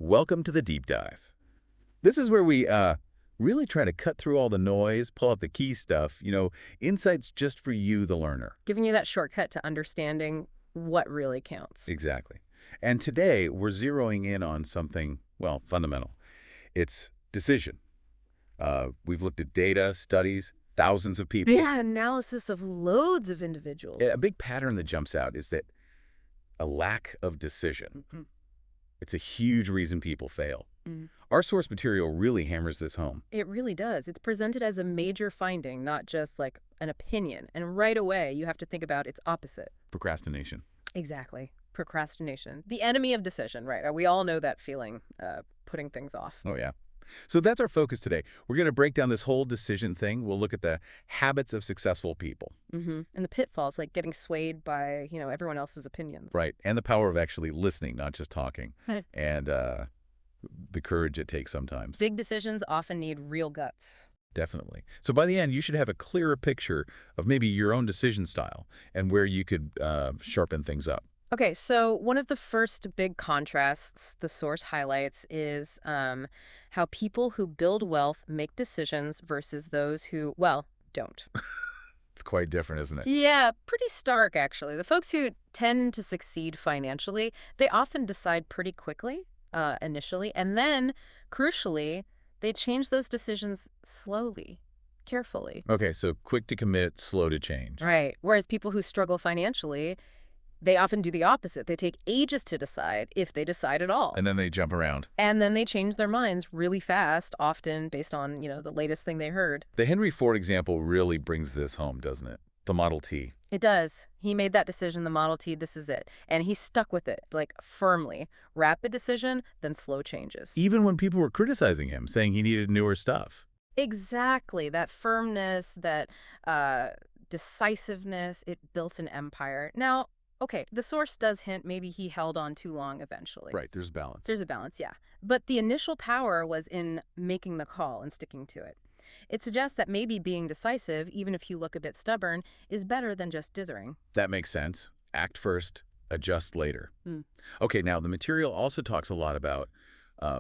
Welcome to the deep dive. This is where we really try to cut through all the noise, pull out the key stuff, insights just for you, the learner. Giving you that shortcut to understanding what really counts. Exactly. And today we're zeroing in on something, well, fundamental. It's decision. We've looked at data, studies, thousands of people. Yeah, analysis of loads of individuals. A big pattern that jumps out is that a lack of decision. It's a huge reason people fail. Our source material really hammers this home. It really does. It's presented as a major finding, not just like an opinion. And right away, you have to think about its opposite. Procrastination. Exactly. Procrastination. The enemy of decision, right? We all know that feeling, putting things off. Oh, yeah. So that's our focus today. We're going to break down this whole decision thing. We'll look at the habits of successful people. And the pitfalls, like getting swayed by, everyone else's opinions. Right. And the power of actually listening, not just talking. Right. And the courage it takes sometimes. Big decisions often need real guts. Definitely. So by the end, you should have a clearer picture of maybe your own decision style and where you could sharpen things up. Okay, so one of the first big contrasts the source highlights is how people who build wealth make decisions versus those who, well, don't. It's quite different, isn't it? Yeah, pretty stark, actually. The folks who tend to succeed financially, they often decide pretty quickly, initially, and then, crucially, they change those decisions slowly, carefully. Okay, so quick to commit, slow to change. Right. Whereas people who struggle financially, they often do the opposite. They take ages to decide, if they decide at all. And then they jump around. And then they change their minds really fast, often based on, the latest thing they heard. The Henry Ford example really brings this home, doesn't it? The Model T. It does. He made that decision, the Model T, this is it. And he stuck with it, like, firmly. Rapid decision, then slow changes. Even when people were criticizing him, saying he needed newer stuff. Exactly. That firmness, that decisiveness, it built an empire. Now, okay, the source does hint maybe he held on too long eventually. Right, there's balance. There's a balance, yeah. But the initial power was in making the call and sticking to it. It suggests that maybe being decisive, even if you look a bit stubborn, is better than just dithering. That makes sense. Act first, adjust later. Okay, now the material also talks a lot about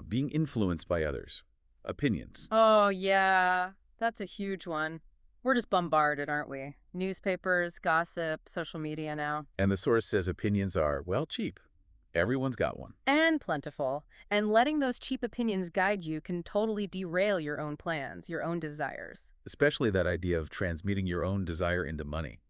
being influenced by others. Opinions. Oh, yeah. That's a huge one. We're just bombarded, aren't we? Newspapers, gossip, social media now. And the source says opinions are, well, cheap. Everyone's got one. And plentiful. And letting those cheap opinions guide you can totally derail your own plans, your own desires. Especially that idea of transmuting your own desire into money.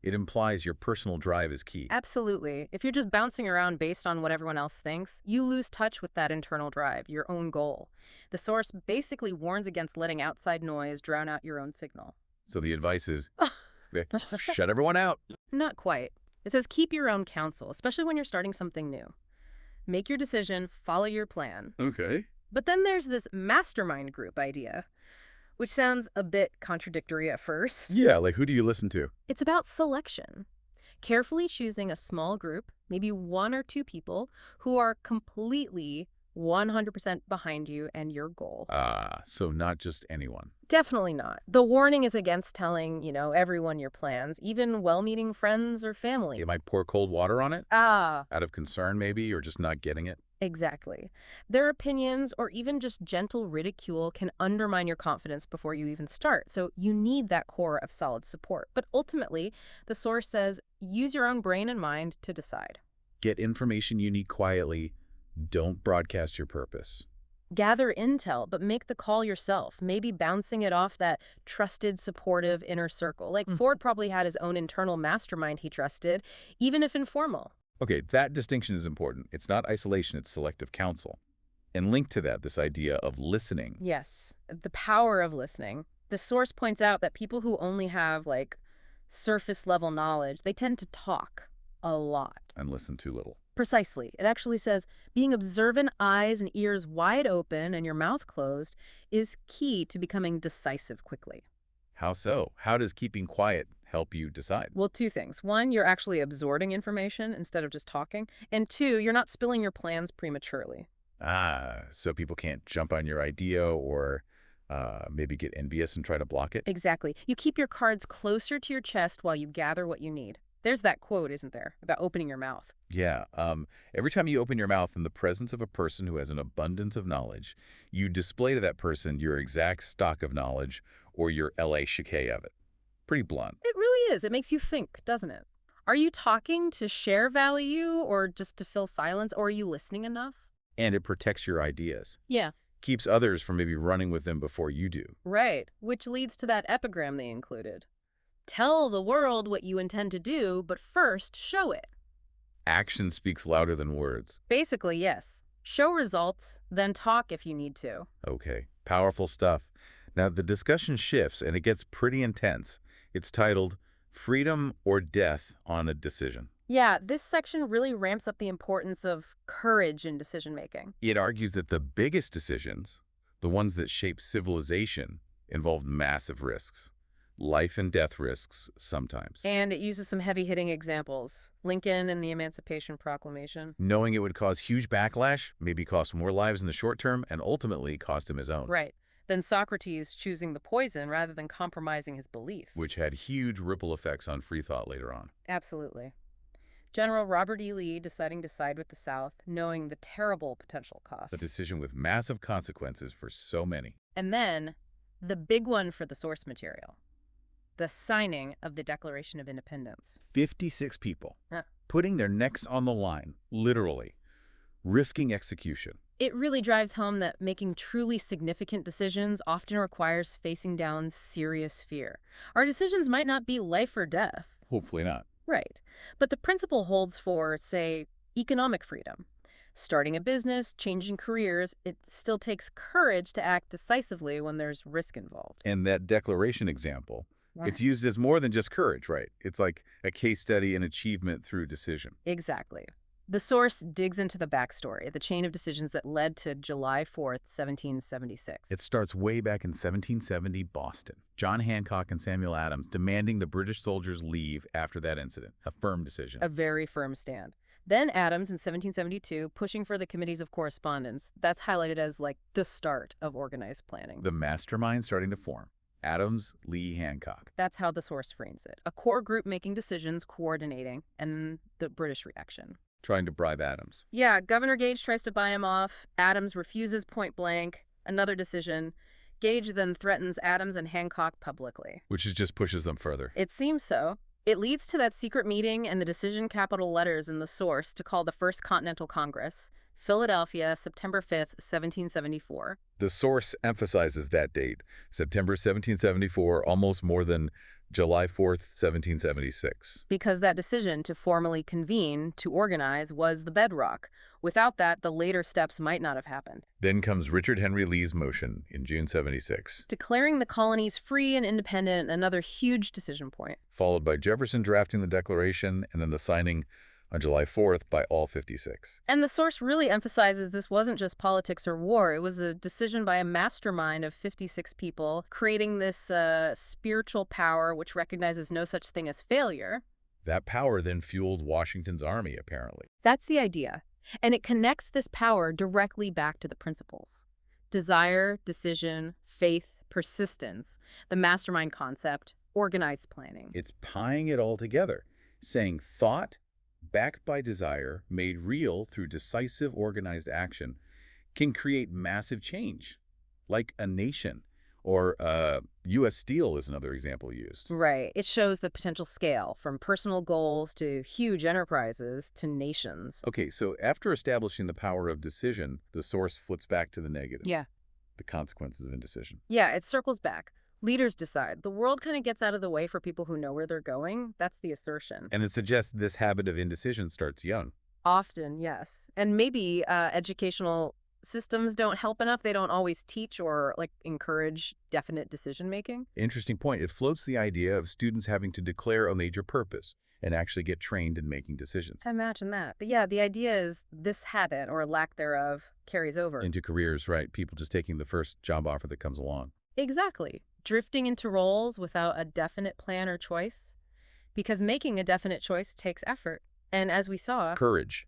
It implies your personal drive is key. Absolutely. If you're just bouncing around based on what everyone else thinks, you lose touch with that internal drive, your own goal. The source basically warns against letting outside noise drown out your own signal. So the advice is, shut everyone out. Not quite. It says keep your own counsel, especially when you're starting something new. Make your decision, follow your plan. Okay. But then there's this mastermind group idea, which sounds a bit contradictory at first. Yeah, like who do you listen to? It's about selection. Carefully choosing a small group, maybe one or two people, who are completely 100% behind you and your goal. So not just anyone. Definitely not. The warning is against telling, everyone your plans, even well-meaning friends or family. You might pour cold water on it? Out of concern, maybe, or just not getting it? Exactly. Their opinions or even just gentle ridicule can undermine your confidence before you even start. So you need that core of solid support. But ultimately, the source says, use your own brain and mind to decide. Get information you need quietly. Don't broadcast your purpose. Gather intel, but make the call yourself, maybe bouncing it off that trusted, supportive inner circle. Like Ford probably had his own internal mastermind he trusted, even if informal. Okay, that distinction is important. It's not isolation, it's selective counsel. And linked to that, this idea of listening. Yes, the power of listening. The source points out that people who only have, surface level knowledge, they tend to talk a lot. And listen too little. Precisely. It actually says being observant, eyes and ears wide open and your mouth closed is key to becoming decisive quickly. How so? How does keeping quiet help you decide? Well, two things. One, you're actually absorbing information instead of just talking. And two, you're not spilling your plans prematurely. So people can't jump on your idea or maybe get envious and try to block it? Exactly. You keep your cards closer to your chest while you gather what you need. There's that quote, isn't there, about opening your mouth. Yeah. Every time you open your mouth in the presence of a person who has an abundance of knowledge, you display to that person your exact stock of knowledge or your LA chiquet of it. Pretty blunt. It really is. It makes you think, doesn't it? Are you talking to share value or just to fill silence, or are you listening enough? And it protects your ideas. Yeah. Keeps others from maybe running with them before you do. Right, which leads to that epigram they included. Tell the world what you intend to do, but first show it. Action speaks louder than words. Basically, yes. Show results, then talk if you need to. Okay, powerful stuff. Now the discussion shifts and it gets pretty intense. It's titled Freedom or Death on a Decision. Yeah, this section really ramps up the importance of courage in decision making. It argues that the biggest decisions, the ones that shape civilization, involve massive risks. Life and death risks sometimes. And it uses some heavy-hitting examples. Lincoln and the Emancipation Proclamation. Knowing it would cause huge backlash, maybe cost more lives in the short term, and ultimately cost him his own. Right. Then Socrates choosing the poison rather than compromising his beliefs. Which had huge ripple effects on free thought later on. Absolutely. General Robert E. Lee deciding to side with the South, knowing the terrible potential costs. A decision with massive consequences for so many. And then, the big one for the source material. The signing of the Declaration of Independence. 56 people Huh. putting their necks on the line, literally, risking execution. It really drives home that making truly significant decisions often requires facing down serious fear. Our decisions might not be life or death. Hopefully not. Right. But the principle holds for, say, economic freedom. Starting a business, changing careers, it still takes courage to act decisively when there's risk involved. And that declaration example, Right. it's used as more than just courage, right? It's like a case study in achievement through decision. Exactly. The source digs into the backstory, the chain of decisions that led to July 4th, 1776. It starts way back in 1770 Boston. John Hancock and Samuel Adams demanding the British soldiers leave after that incident. A firm decision. A very firm stand. Then Adams in 1772 pushing for the committees of correspondence. That's highlighted as like the start of organized planning. The mastermind starting to form. Adams, Lee, Hancock. That's how the source frames it. A core group making decisions, coordinating, and the British reaction. Trying to bribe Adams. Yeah, Governor Gage tries to buy him off. Adams refuses point blank. Another decision. Gage then threatens Adams and Hancock publicly. Which just pushes them further. It seems so. It leads to that secret meeting and the decision capital letters in the source to call the First Continental Congress, Philadelphia, September 5th, 1774. The source emphasizes that date, September 1774, almost more than July 4th, 1776. Because that decision to formally convene, to organize, was the bedrock. Without that, the later steps might not have happened. Then comes Richard Henry Lee's motion in June 76. Declaring the colonies free and independent, another huge decision point. Followed by Jefferson drafting the Declaration and then the signing on July 4th by all 56. And the source really emphasizes this wasn't just politics or war. It was a decision by a mastermind of 56 people, creating this spiritual power which recognizes no such thing as failure. That power then fueled Washington's army, apparently. That's the idea. And it connects this power directly back to the principles. Desire, decision, faith, persistence, the mastermind concept, organized planning. It's tying it all together, saying thought, backed by desire, made real through decisive organized action, can create massive change, like a nation. Or U.S. Steel is another example used. Right. It shows the potential scale, from personal goals to huge enterprises to nations. Okay, so after establishing the power of decision, the source flips back to the negative. Yeah. The consequences of indecision. Yeah, it circles back. Leaders decide. The world kind of gets out of the way for people who know where they're going. That's the assertion. And it suggests this habit of indecision starts young. Often, yes. And maybe educational systems don't help enough. They don't always teach or encourage definite decision making. Interesting point. It floats the idea of students having to declare a major purpose and actually get trained in making decisions. Imagine that. But yeah, the idea is this habit or lack thereof carries over. Into careers, right? People just taking the first job offer that comes along. Exactly. Drifting into roles without a definite plan or choice. Because making a definite choice takes effort. And as we saw... Courage.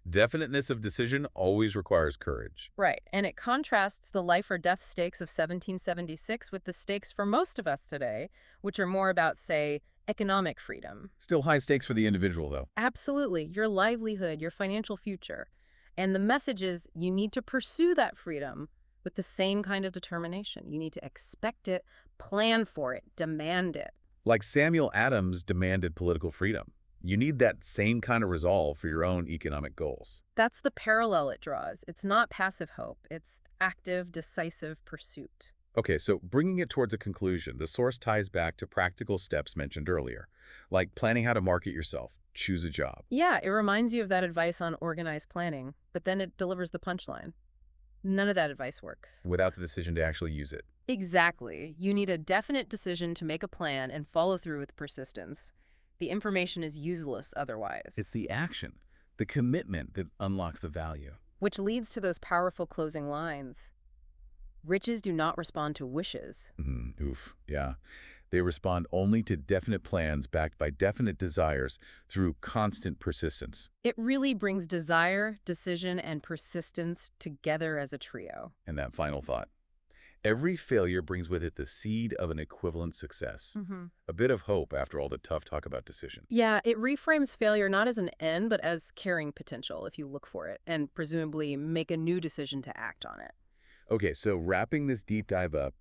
Definiteness of decision always requires courage. Right. And it contrasts the life or death stakes of 1776 with the stakes for most of us today, which are more about, say, Economic freedom. Still high stakes for the individual, though. Absolutely. Your livelihood, your financial future. And the message is you need to pursue that freedom with the same kind of determination. You need to expect it, plan for it, demand it. Like Samuel Adams demanded political freedom. You need that same kind of resolve for your own economic goals. That's the parallel it draws. It's not passive hope, it's active, decisive pursuit. Okay, so bringing it towards a conclusion, the source ties back to practical steps mentioned earlier, like planning how to market yourself, choose a job. Yeah, it reminds you of that advice on organized planning, but then it delivers the punchline. None of that advice works. Without the decision to actually use it. Exactly. You need a definite decision to make a plan and follow through with persistence. The information is useless otherwise. It's the action, the commitment that unlocks the value. Which leads to those powerful closing lines. Riches do not respond to wishes. Oof, yeah. They respond only to definite plans backed by definite desires through constant persistence. It really brings desire, decision, and persistence together as a trio. And that final thought. Every failure brings with it the seed of an equivalent success. A bit of hope after all the tough talk about decision. Yeah, it reframes failure not as an end, but as carrying potential if you look for it, and presumably make a new decision to act on it. Okay, so wrapping this deep dive up,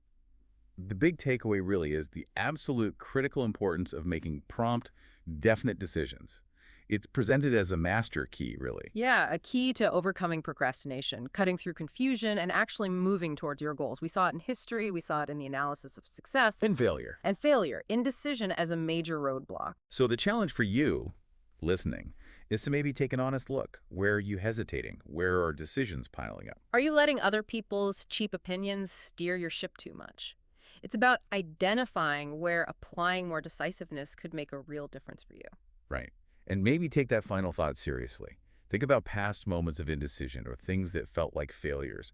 the big takeaway really is the absolute critical importance of making prompt, definite decisions. It's presented as a master key, really. Yeah, a key to overcoming procrastination, cutting through confusion, and actually moving towards your goals. We saw it in history, we saw it in the analysis of success. And failure. And failure, indecision as a major roadblock. So the challenge for you, listening, is to maybe take an honest look. Where are you hesitating? Where are decisions piling up? Are you letting other people's cheap opinions steer your ship too much? It's about identifying where applying more decisiveness could make a real difference for you. Right. And maybe take that final thought seriously. Think about past moments of indecision or things that felt like failures.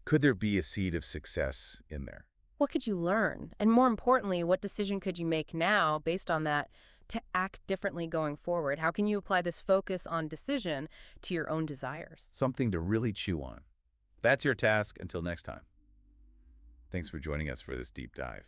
Could there be a seed of success in there? What could you learn? And more importantly, what decision could you make now based on that to act differently going forward? How can you apply this focus on decision to your own desires? Something to really chew on. That's your task until next time. Thanks for joining us for this deep dive.